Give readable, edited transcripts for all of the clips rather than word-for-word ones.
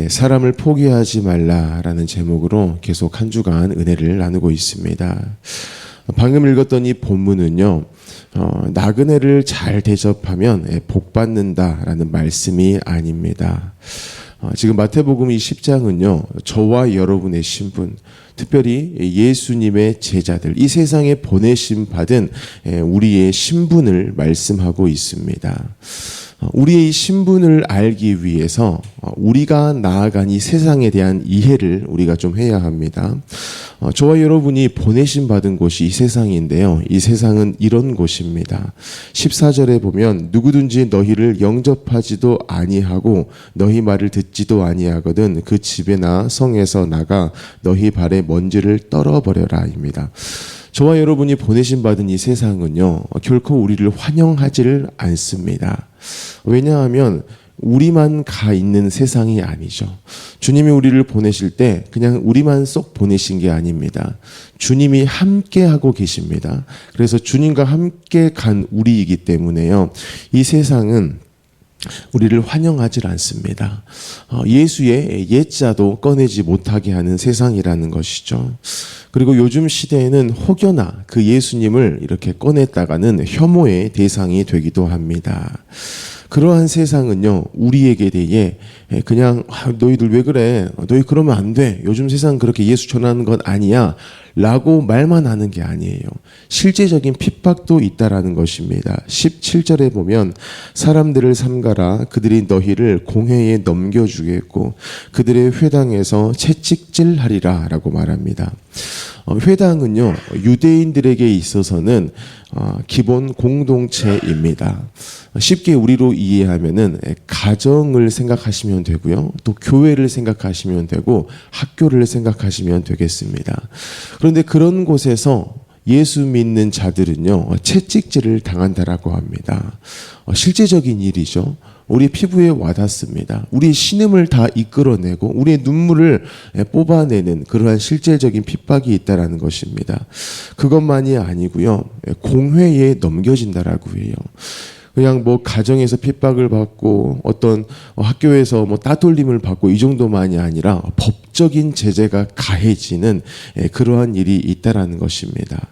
사람을 포기하지 말라라는 제목으로 계속 한 주간 은혜를 나누고 있습니다. 방금 읽었던 이 본문은요, 나그네를 잘 대접하면 복 받는다라는 말씀이 아닙니다. 지금 마태복음 10장은요, 저와 여러분의 신분, 특별히 예수님의 제자들, 이 세상에 보내심 받은 우리의 신분을 말씀하고 있습니다. 우리의 이 신분을 알기 위해서 우리가 나아간 이 세상에 대한 이해를 우리가 좀 해야 합니다. 저와 여러분이 보내심 받은 곳이 이 세상인데요. 이 세상은 이런 곳입니다. 14절에 보면 누구든지 너희를 영접하지도 아니하고 너희 말을 듣지도 아니하거든 그 집에나 성에서 나가 너희 발에 먼지를 떨어버려라 입니다. 저와 여러분이 보내심 받은 이 세상은요, 결코 우리를 환영하지를 않습니다. 왜냐하면 우리만 가 있는 세상이 아니죠. 주님이 우리를 보내실 때 그냥 우리만 쏙 보내신 게 아닙니다. 주님이 함께 하고 계십니다. 그래서 주님과 함께 간 우리이기 때문에요, 이 세상은 우리를 환영하지 않습니다. 예수의 옛자도 꺼내지 못하게 하는 세상이라는 것이죠. 그리고 요즘 시대에는 혹여나 그 예수님을 이렇게 꺼냈다가는 혐오의 대상이 되기도 합니다. 그러한 세상은요, 우리에게 대해 그냥 너희들 왜 그래? 너희 그러면 안 돼. 요즘 세상 그렇게 예수 전하는 건 아니야. 라고 말만 하는 게 아니에요. 실제적인 핍박도 있다라는 것입니다. 17절에 보면 사람들을 삼가라. 그들이 너희를 공회에 넘겨주겠고 그들의 회당에서 채찍질하리라 라고 말합니다. 회당은요, 유대인들에게 있어서는 기본 공동체입니다. 쉽게 우리로 이해하면은 가정을 생각하시면 되고요, 또 교회를 생각하시면 되고 학교를 생각하시면 되겠습니다. 그런데 그런 곳에서 예수 믿는 자들은요, 채찍질을 당한다라고 합니다. 실제적인 일이죠. 우리 피부에 와닿습니다. 우리의 신음을 다 이끌어내고 우리의 눈물을 뽑아내는 그러한 실질적인 핍박이 있다라는 것입니다. 그것만이 아니고요, 공회에 넘겨진다라고 해요. 그냥 뭐 가정에서 핍박을 받고 어떤 학교에서 뭐 따돌림을 받고 이 정도만이 아니라 법적인 제재가 가해지는 그러한 일이 있다라는 것입니다.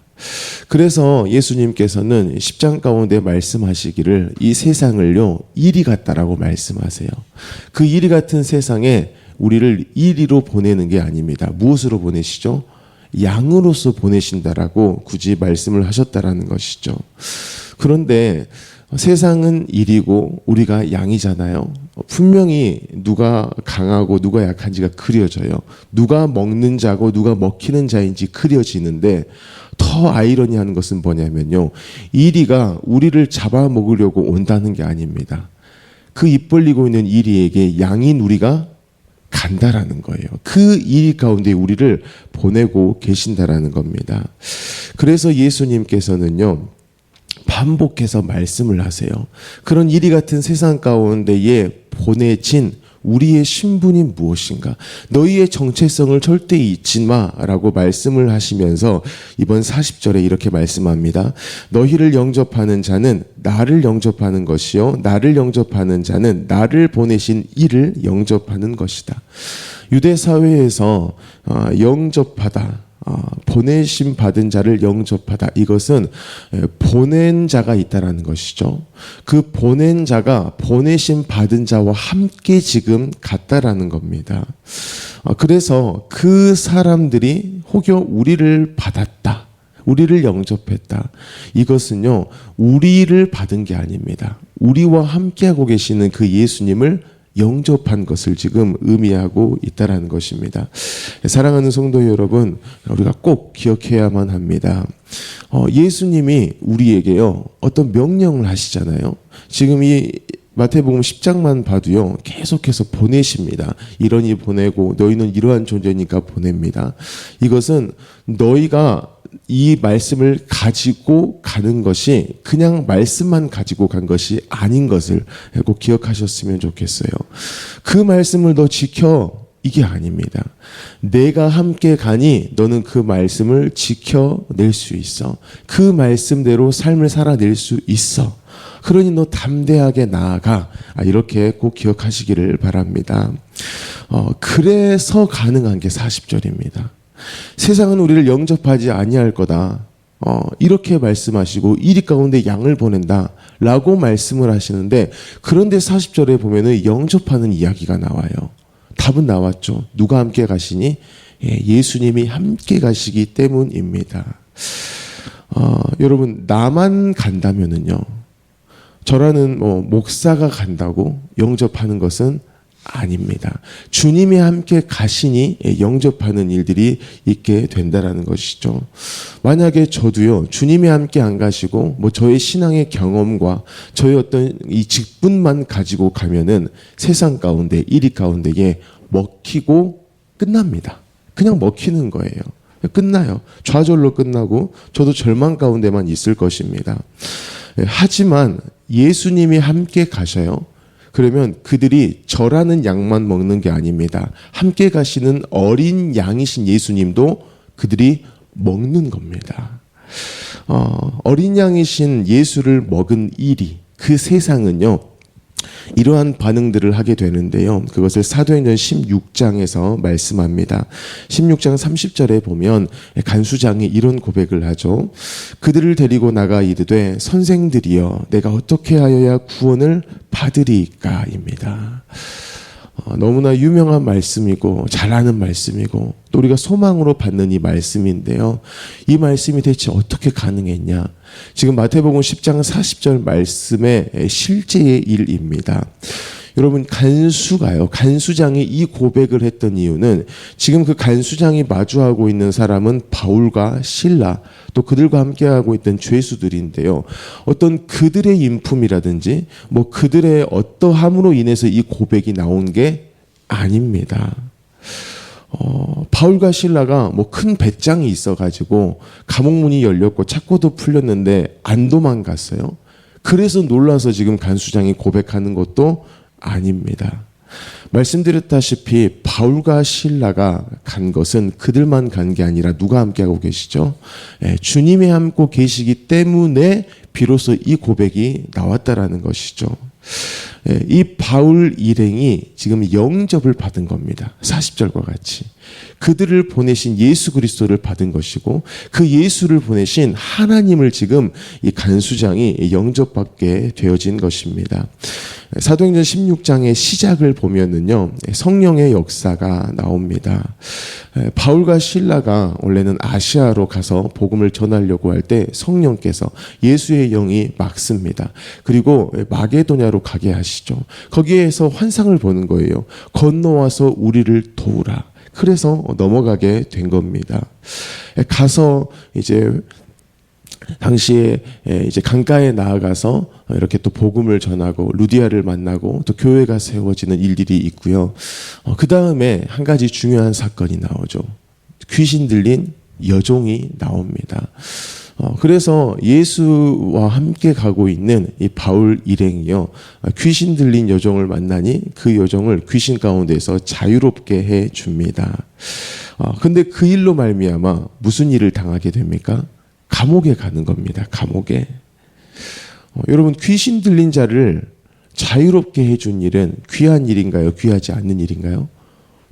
그래서 예수님께서는 10장 가운데 말씀하시기를 이 세상을요, 이리 같다라고 말씀하세요. 그 이리 같은 세상에 우리를 이리로 보내는 게 아닙니다. 무엇으로 보내시죠? 양으로서 보내신다라고 굳이 말씀을 하셨다라는 것이죠. 그런데 세상은 일이고 우리가 양이잖아요. 분명히 누가 강하고 누가 약한지가 그려져요. 누가 먹는 자고 누가 먹히는 자인지 그려지는데, 더 아이러니한 것은 뭐냐면요, 이리가 우리를 잡아먹으려고 온다는 게 아닙니다. 그 입 벌리고 있는 이리에게 양인 우리가 간다라는 거예요. 그 일 가운데 우리를 보내고 계신다라는 겁니다. 그래서 예수님께서는요, 반복해서 말씀을 하세요. 그런 이리 같은 세상 가운데에 보내진 우리의 신분이 무엇인가? 너희의 정체성을 절대 잊지 마라고 말씀을 하시면서 이번 40절에 이렇게 말씀합니다. 너희를 영접하는 자는 나를 영접하는 것이요, 나를 영접하는 자는 나를 보내신 이를 영접하는 것이다. 유대 사회에서 영접하다, 보내심 받은 자를 영접하다, 이것은 보낸 자가 있다라는 것이죠. 그 보낸 자가 보내심 받은 자와 함께 지금 같다라는 겁니다. 그래서 그 사람들이 혹여 우리를 받았다, 우리를 영접했다, 이것은요, 우리를 받은 게 아닙니다. 우리와 함께하고 계시는 그 예수님을 영접한 것을 지금 의미하고 있다라는 것입니다. 사랑하는 성도 여러분, 우리가 꼭 기억해야만 합니다. 예수님이 우리에게요, 어떤 명령을 하시잖아요. 지금 이 마태복음 10장만 봐도요, 계속해서 보내십니다. 이러니 보내고 너희는 이러한 존재니까 보냅니다. 이것은 너희가 이 말씀을 가지고 가는 것이 그냥 말씀만 가지고 간 것이 아닌 것을 꼭 기억하셨으면 좋겠어요. 그 말씀을 너 지켜, 이게 아닙니다. 내가 함께 가니 너는 그 말씀을 지켜낼 수 있어. 그 말씀대로 삶을 살아낼 수 있어. 그러니 너 담대하게 나아가. 이렇게 꼭 기억하시기를 바랍니다. 그래서 가능한 게 40절입니다. 세상은 우리를 영접하지 아니할 거다. 이렇게 말씀하시고 이리 가운데 양을 보낸다 라고 말씀을 하시는데, 그런데 40절에 보면은 영접하는 이야기가 나와요. 답은 나왔죠. 누가 함께 가시니? 예수님이 함께 가시기 때문입니다. 여러분, 나만 간다면은요, 저라는 목사가 간다고 영접하는 것은 아닙니다. 주님이 함께 가시니 영접하는 일들이 있게 된다라는 것이죠. 만약에 저도요, 주님이 함께 안 가시고 저의 신앙의 경험과 저의 어떤 이 직분만 가지고 가면은 세상 가운데, 이리 가운데에 먹히고 끝납니다. 그냥 먹히는 거예요. 끝나요. 좌절로 끝나고 저도 절망 가운데만 있을 것입니다. 하지만 예수님이 함께 가셔요. 그러면 그들이 저라는 양만 먹는 게 아닙니다. 함께 가시는 어린 양이신 예수님도 그들이 먹는 겁니다. 어린 양이신 예수를 먹은 일이, 그 세상은요, 이러한 반응들을 하게 되는데요. 그것을 사도행전 16장에서 말씀합니다. 16장 30절에 보면 간수장이 이런 고백을 하죠. 그들을 데리고 나가 이르되 선생들이여 내가 어떻게 하여야 구원을 받으리까입니다. 너무나 유명한 말씀이고 잘 아는 말씀이고 또 우리가 소망으로 받는 이 말씀인데요. 이 말씀이 대체 어떻게 가능했냐? 지금 마태복음 10장 40절 말씀의 실제의 일입니다. 여러분, 간수장이 이 고백을 했던 이유는 지금 그 간수장이 마주하고 있는 사람은 바울과 실라, 또 그들과 함께하고 있던 죄수들인데요. 어떤 그들의 인품이라든지 그들의 어떠함으로 인해서 이 고백이 나온 게 아닙니다. 바울과 실라가 큰 배짱이 있어가지고 감옥문이 열렸고 착고도 풀렸는데 안 도망갔어요. 그래서 놀라서 지금 간수장이 고백하는 것도 아닙니다. 말씀드렸다시피 바울과 실라가 간 것은 그들만 간 게 아니라 누가 함께하고 계시죠? 주님이 함께 계시기 때문에 비로소 이 고백이 나왔다라는 것이죠. 이 바울 일행이 지금 영접을 받은 겁니다. 40절과 같이. 그들을 보내신 예수 그리스도를 받은 것이고 그 예수를 보내신 하나님을 지금 이 간수장이 영접받게 되어진 것입니다. 사도행전 16장의 시작을 보면은요, 성령의 역사가 나옵니다. 바울과 실라가 원래는 아시아로 가서 복음을 전하려고 할 때 성령께서 예수의 영이 막습니다. 그리고 마게도냐로 가게 하시죠. 거기에서 환상을 보는 거예요. 건너와서 우리를 도우라. 그래서 넘어가게 된 겁니다. 가서 이제 당시에 이제 강가에 나아가서 이렇게 또 복음을 전하고 루디아를 만나고 또 교회가 세워지는 일들이 있고요. 그 다음에 한 가지 중요한 사건이 나오죠. 귀신 들린 여종이 나옵니다. 그래서 예수와 함께 가고 있는 이 바울 일행이요, 귀신 들린 여종을 만나니 그 여종을 귀신 가운데서 자유롭게 해 줍니다. 근데 그 일로 말미암아 무슨 일을 당하게 됩니까? 감옥에 가는 겁니다. 감옥에. 여러분, 귀신 들린 자를 자유롭게 해준 일은 귀한 일인가요? 귀하지 않는 일인가요?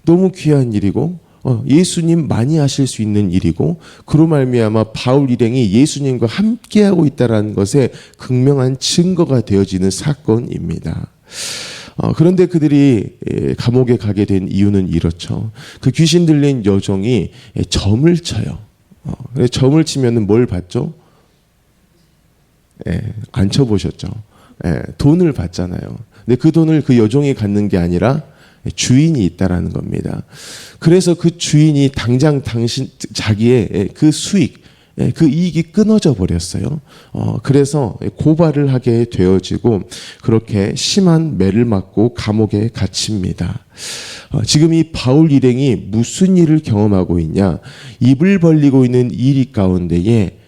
너무 귀한 일이고 예수님 많이 하실 수 있는 일이고, 그로 말미암아 바울 일행이 예수님과 함께하고 있다는 것에 극명한 증거가 되어지는 사건입니다. 그런데 그들이 감옥에 가게 된 이유는 이렇죠. 그 귀신 들린 여종이 점을 쳐요. 점을 치면은 뭘 받죠? 안 쳐보셨죠? 돈을 받잖아요. 근데 그 돈을 그 여종이 갖는 게 아니라 주인이 있다라는 겁니다. 그래서 그 주인이 당장 자기의 그 수익, 그 이익이 끊어져 버렸어요. 그래서 고발을 하게 되어지고 그렇게 심한 매를 맞고 감옥에 갇힙니다. 지금 이 바울 일행이 무슨 일을 경험하고 있냐? 입을 벌리고 있는 이리 가운데에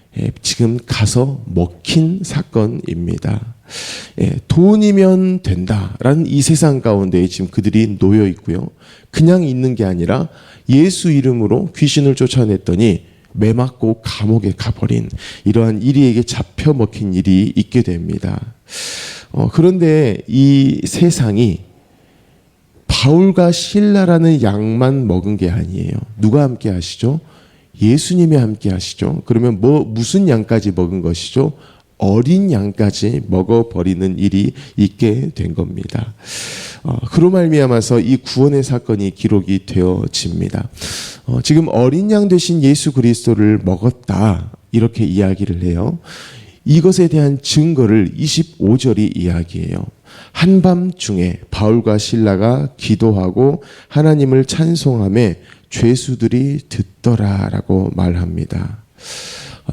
지금 가서 먹힌 사건입니다. 돈이면 된다라는 이 세상 가운데에 지금 그들이 놓여 있고요. 그냥 있는 게 아니라 예수 이름으로 귀신을 쫓아냈더니 매 맞고 감옥에 가버린 이러한 이리에게 잡혀 먹힌 일이 있게 됩니다. 그런데 이 세상이 바울과 실라라는 양만 먹은 게 아니에요. 누가 함께 하시죠? 예수님이 함께 하시죠. 그러면 무슨 양까지 먹은 것이죠? 어린 양까지 먹어버리는 일이 있게 된 겁니다. 그로 말미암아서 이 구원의 사건이 기록이 되어집니다. 지금 어린 양 되신 예수 그리스도를 먹었다, 이렇게 이야기를 해요. 이것에 대한 증거를 25절이 이야기해요. 한밤중에 바울과 실라가 기도하고 하나님을 찬송하며 죄수들이 듣더라라고 말합니다.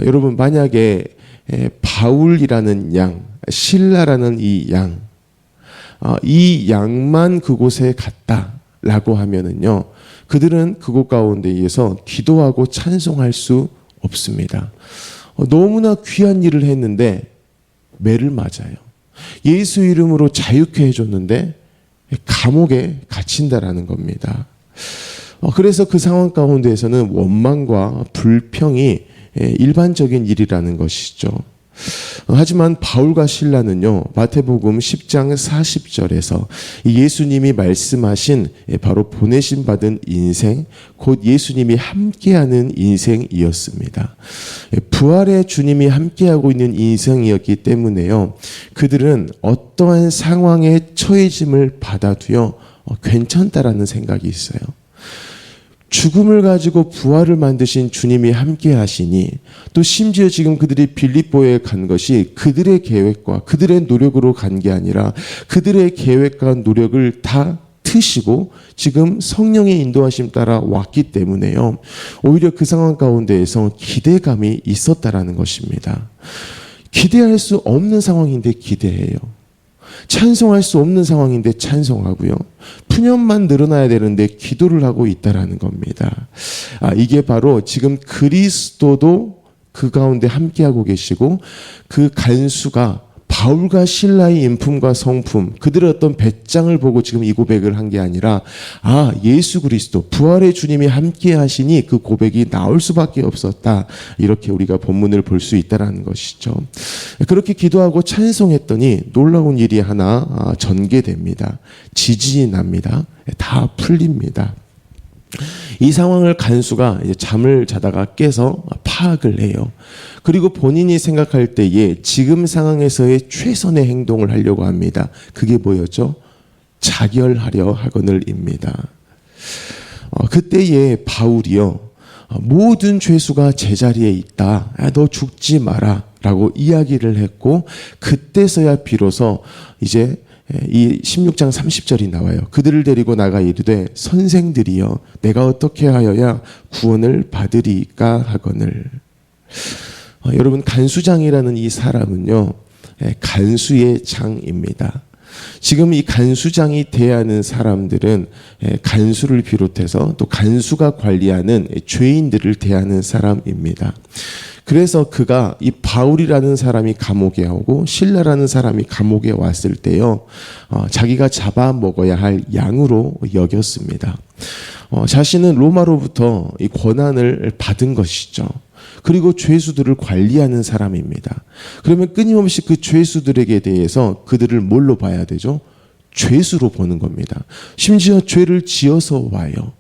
여러분, 만약에 바울이라는 양, 실라라는 이 양만 그곳에 갔다라고 하면은요, 그들은 그곳 가운데에서 기도하고 찬송할 수 없습니다. 너무나 귀한 일을 했는데 매를 맞아요. 예수 이름으로 자유케 해줬는데 감옥에 갇힌다라는 겁니다. 그래서 그 상황 가운데에서는 원망과 불평이 일반적인 일이라는 것이죠. 하지만 바울과 실라는요, 마태복음 10장 40절에서 예수님이 말씀하신 바로 보내심 받은 인생, 곧 예수님이 함께하는 인생이었습니다. 부활의 주님이 함께하고 있는 인생이었기 때문에요, 그들은 어떠한 상황에 처해짐을 받아도요, 괜찮다라는 생각이 있어요. 죽음을 가지고 부활을 만드신 주님이 함께 하시니, 또 심지어 지금 그들이 빌립보에 간 것이 그들의 계획과 그들의 노력으로 간 게 아니라 그들의 계획과 노력을 다 트시고 지금 성령의 인도하심 따라 왔기 때문에요, 오히려 그 상황 가운데에서 기대감이 있었다라는 것입니다. 기대할 수 없는 상황인데 기대해요. 찬송할 수 없는 상황인데 찬송하고요. 푸념만 늘어나야 되는데 기도를 하고 있다라는 겁니다. 이게 바로 지금 그리스도도 그 가운데 함께하고 계시고, 그 간수가 바울과 실라의 인품과 성품, 그들의 어떤 배짱을 보고 지금 이 고백을 한 게 아니라, 예수 그리스도 부활의 주님이 함께 하시니 그 고백이 나올 수밖에 없었다, 이렇게 우리가 본문을 볼 수 있다는 것이죠. 그렇게 기도하고 찬송했더니 놀라운 일이 하나 전개됩니다. 지진이 납니다. 다 풀립니다. 이 상황을 간수가 이제 잠을 자다가 깨서 파악을 해요. 그리고 본인이 생각할 때에 지금 상황에서의 최선의 행동을 하려고 합니다. 그게 뭐였죠? 자결하려 하거늘입니다. 그때에 바울이요, 모든 죄수가 제자리에 있다, 너 죽지 마라 라고 이야기를 했고, 그때서야 비로소 이제 이 16장 30절이 나와요. 그들을 데리고 나가 이르되 선생들이여 내가 어떻게 하여야 구원을 받으리까 하거늘. 여러분, 간수장이라는 이 사람은요, 간수의 장입니다. 지금 이 간수장이 대하는 사람들은 간수를 비롯해서 또 간수가 관리하는 죄인들을 대하는 사람입니다. 그래서 그가 이 바울이라는 사람이 감옥에 오고 실라라는 사람이 감옥에 왔을 때요, 자기가 잡아먹어야 할 양으로 여겼습니다. 자신은 로마로부터 이 권한을 받은 것이죠. 그리고 죄수들을 관리하는 사람입니다. 그러면 끊임없이 그 죄수들에게 대해서 그들을 뭘로 봐야 되죠? 죄수로 보는 겁니다. 심지어 죄를 지어서 와요.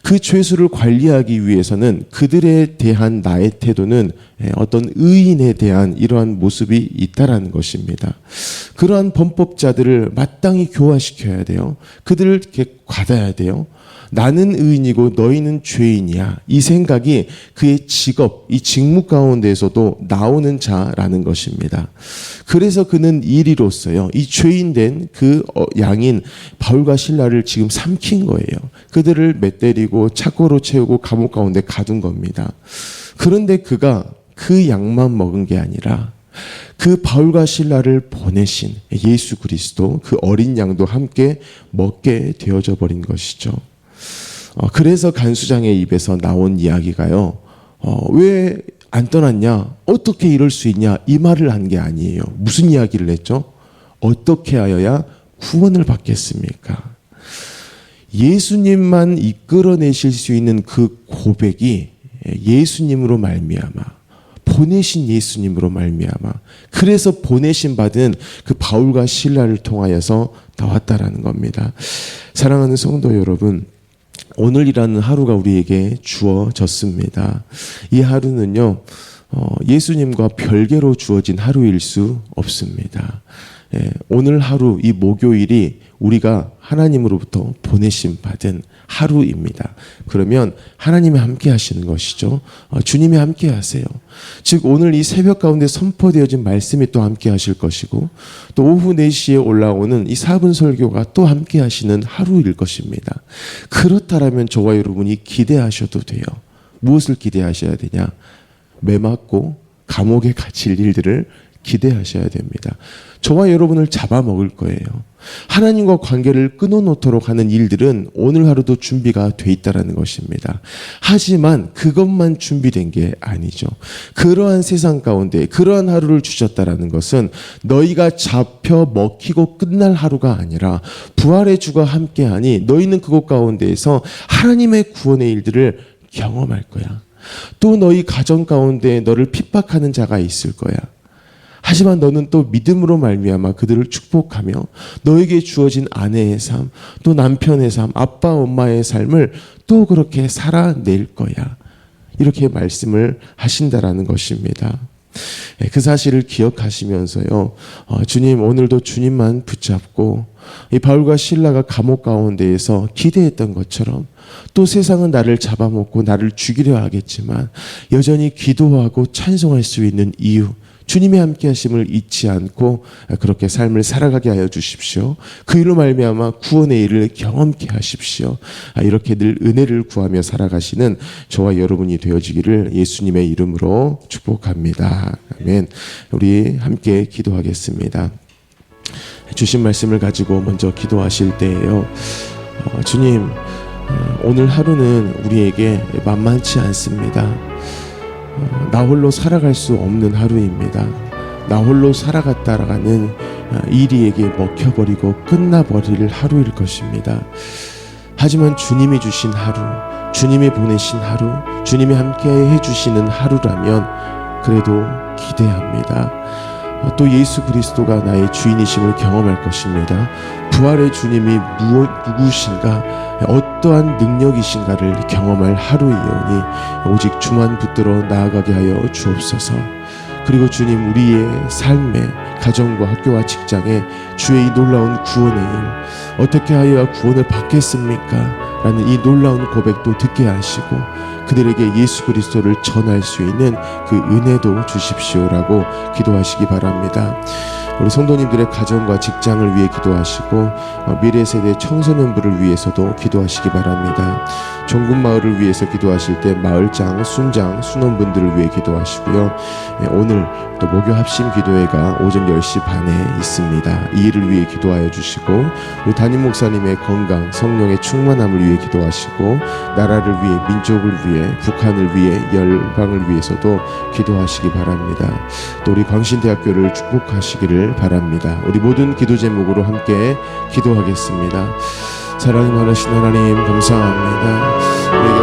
그 죄수를 관리하기 위해서는 그들에 대한 나의 태도는 어떤 의인에 대한 이러한 모습이 있다라는 것입니다. 그러한 범법자들을 마땅히 교화시켜야 돼요. 그들을 이렇게 받아야 돼요. 나는 의인이고 너희는 죄인이야, 이 생각이 그의 직업, 이 직무 가운데에서도 나오는 자라는 것입니다. 그래서 그는 이리로서요, 이 죄인된 그 양인 바울과 실라를 지금 삼킨 거예요. 그들을 맷때리고 착고로 채우고 감옥 가운데 가둔 겁니다. 그런데 그가 그 양만 먹은 게 아니라 그 바울과 실라를 보내신 예수 그리스도, 그 어린 양도 함께 먹게 되어져 버린 것이죠. 그래서 간수장의 입에서 나온 이야기가요, 왜 안 떠났냐, 어떻게 이럴 수 있냐, 이 말을 한 게 아니에요. 무슨 이야기를 했죠? 어떻게 하여야 구원을 받겠습니까? 예수님만 이끌어내실 수 있는 그 고백이 예수님으로 말미암아 보내신 예수님으로 말미암아, 그래서 보내신 받은 그 바울과 실라를 통하여서 나왔다라는 겁니다. 사랑하는 성도 여러분, 오늘이라는 하루가 우리에게 주어졌습니다. 이 하루는요, 예수님과 별개로 주어진 하루일 수 없습니다. 오늘 하루, 이 목요일이 우리가 하나님으로부터 보내심 받은 하루입니다. 그러면 하나님이 함께 하시는 것이죠. 주님이 함께 하세요. 즉 오늘 이 새벽 가운데 선포되어진 말씀이 또 함께 하실 것이고, 또 오후 4시에 올라오는 이 4분 설교가 또 함께 하시는 하루일 것입니다. 그렇다면 저와 여러분이 기대하셔도 돼요. 무엇을 기대하셔야 되냐? 매맞고 감옥에 갇힐 일들을 기대하셔야 됩니다. 저와 여러분을 잡아먹을 거예요. 하나님과 관계를 끊어놓도록 하는 일들은 오늘 하루도 준비가 돼 있다는 것입니다. 하지만 그것만 준비된 게 아니죠. 그러한 세상 가운데 그러한 하루를 주셨다는 것은 너희가 잡혀 먹히고 끝날 하루가 아니라 부활의 주가 함께하니 너희는 그곳 가운데에서 하나님의 구원의 일들을 경험할 거야. 또 너희 가정 가운데 너를 핍박하는 자가 있을 거야. 하지만 너는 또 믿음으로 말미암아 그들을 축복하며 너에게 주어진 아내의 삶, 또 남편의 삶, 아빠 엄마의 삶을 또 그렇게 살아낼 거야. 이렇게 말씀을 하신다라는 것입니다. 그 사실을 기억하시면서요, 주님, 오늘도 주님만 붙잡고 이 바울과 실라가 감옥 가운데에서 기대했던 것처럼 또 세상은 나를 잡아먹고 나를 죽이려 하겠지만 여전히 기도하고 찬송할 수 있는 이유, 주님의 함께 하심을 잊지 않고 그렇게 삶을 살아가게 하여 주십시오. 그 일로 말미암아 구원의 일을 경험케 하십시오. 이렇게 늘 은혜를 구하며 살아가시는 저와 여러분이 되어지기를 예수님의 이름으로 축복합니다. 아멘. 우리 함께 기도하겠습니다. 주신 말씀을 가지고 먼저 기도하실 때예요. 주님, 오늘 하루는 우리에게 만만치 않습니다. 나 홀로 살아갈 수 없는 하루입니다. 나 홀로 살아갔다가는 일이에게 먹혀버리고 끝나버릴 하루일 것입니다. 하지만 주님이 주신 하루, 주님이 보내신 하루, 주님이 함께 해주시는 하루라면 그래도 기대합니다. 또 예수 그리스도가 나의 주인이심을 경험할 것입니다. 부활의 주님이 누구신가, 어떠한 능력이신가를 경험할 하루이오니 오직 주만 붙들어 나아가게 하여 주옵소서. 그리고 주님, 우리의 삶에, 가정과 학교와 직장에 주의 이 놀라운 구원의 일, 어떻게 하여야 구원을 받겠습니까? 라는 이 놀라운 고백도 듣게 하시고 그들에게 예수 그리스도를 전할 수 있는 그 은혜도 주십시오라고 기도하시기 바랍니다. 우리 성도님들의 가정과 직장을 위해 기도하시고 미래 세대 청소년부를 위해서도 기도하시기 바랍니다. 종군마을을 위해서 기도하실 때 마을장, 순장, 순원분들을 위해 기도하시고요. 오늘 또 목요 합심 기도회가 오전 10시 반에 있습니다. 이 일을 위해 기도하여 주시고 우리 담임 목사님의 건강, 성령의 충만함을 위해 기도하시고 나라를 위해, 민족을 위해, 북한을 위해, 열방을 위해서도 기도하시기 바랍니다. 또 우리 광신대학교를 축복하시기를 바랍니다. 우리 모든 기도 제목으로 함께 기도하겠습니다. 사랑이 많으신 하나님, 감사합니다. 우리가